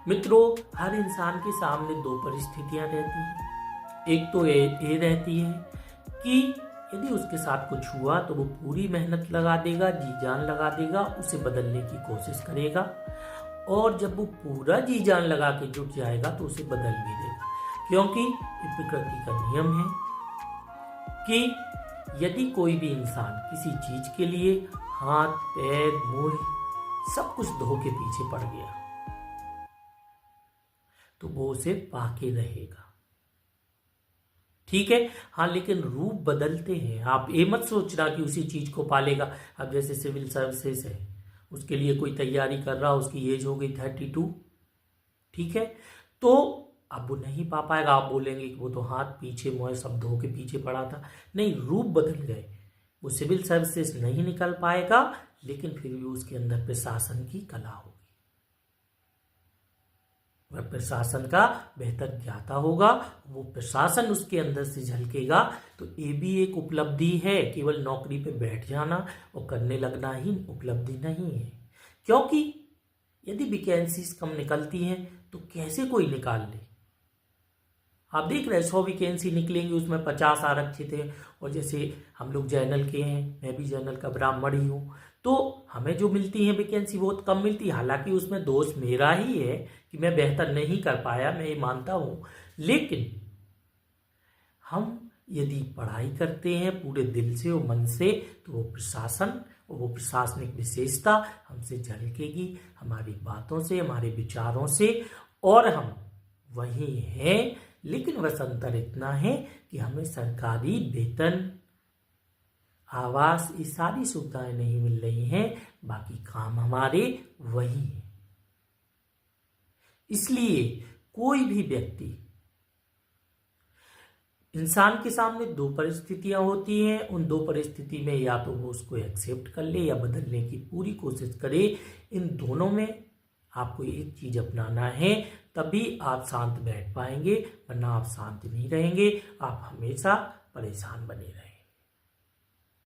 मित्रों, हर इंसान के सामने दो परिस्थितियां रहती हैं। एक तो ये रहती है कि यदि उसके साथ कुछ हुआ तो वो पूरी मेहनत लगा देगा, जी जान लगा देगा, उसे बदलने की कोशिश करेगा। और जब वो पूरा जी जान लगा के जुट जाएगा तो उसे बदल भी देगा, क्योंकि ये प्रकृति का नियम है कि यदि कोई भी इंसान किसी चीज के लिए हाथ पैर मुंह सब कुछ धो के पीछे पड़ गया तो वो उसे पाके रहेगा। ठीक है, हाँ, लेकिन रूप बदलते हैं। आप ये मत सोचना कि उसी चीज को पालेगा। अब जैसे सिविल सर्विसेज है, उसके लिए कोई तैयारी कर रहा, उसकी एज हो गई 32, ठीक है, तो अब वो नहीं पा पाएगा। आप बोलेंगे कि वो तो हाथ पीछे मुंह सब धो के पीछे पड़ा था। नहीं, रूप बदल गए, वो सिविल सर्विसेज नहीं निकल पाएगा, लेकिन फिर भी उसके अंदर प्रशासन की कला होगी, वह प्रशासन का बेहतर ज्ञाता होगा, वो प्रशासन उसके अंदर से झलकेगा। तो ये भी एक उपलब्धि है। केवल नौकरी पे बैठ जाना और करने लगना ही उपलब्धि नहीं है, क्योंकि यदि वैकेंसीज कम निकलती हैं तो कैसे कोई निकाल ले। आप देख रहे हैं 100 वैकेंसी निकलेंगी, उसमें 50 आरक्षित है। और जैसे हम लोग जर्नल के हैं, मैं भी जर्नल का ब्राह्मण ही हूँ, तो हमें जो मिलती है वैकेंसी बहुत कम मिलती है। हालांकि उसमें दोष मेरा ही है कि मैं बेहतर नहीं कर पाया, मैं ये मानता हूँ। लेकिन हम यदि पढ़ाई करते हैं पूरे दिल से और मन से तो वो प्रशासन और वो प्रशासनिक विशेषता हमसे झलकेगी, हमारी बातों से, हमारे विचारों से, और हम वही हैं। लेकिन बस अंतर इतना है कि हमें सरकारी वेतन, आवास, ये सारी सुविधाएं नहीं मिल रही हैं, बाकी काम हमारे वही हैं। इसलिए कोई भी व्यक्ति, इंसान के सामने दो परिस्थितियां होती हैं। उन दो परिस्थिति में या तो वो उसको एक्सेप्ट कर ले या बदलने की पूरी कोशिश करे। इन दोनों में आपको एक चीज अपनाना है, तभी आप शांत बैठ पाएंगे, वरना आप शांत नहीं रहेंगे, आप हमेशा परेशान बने रहेंगे।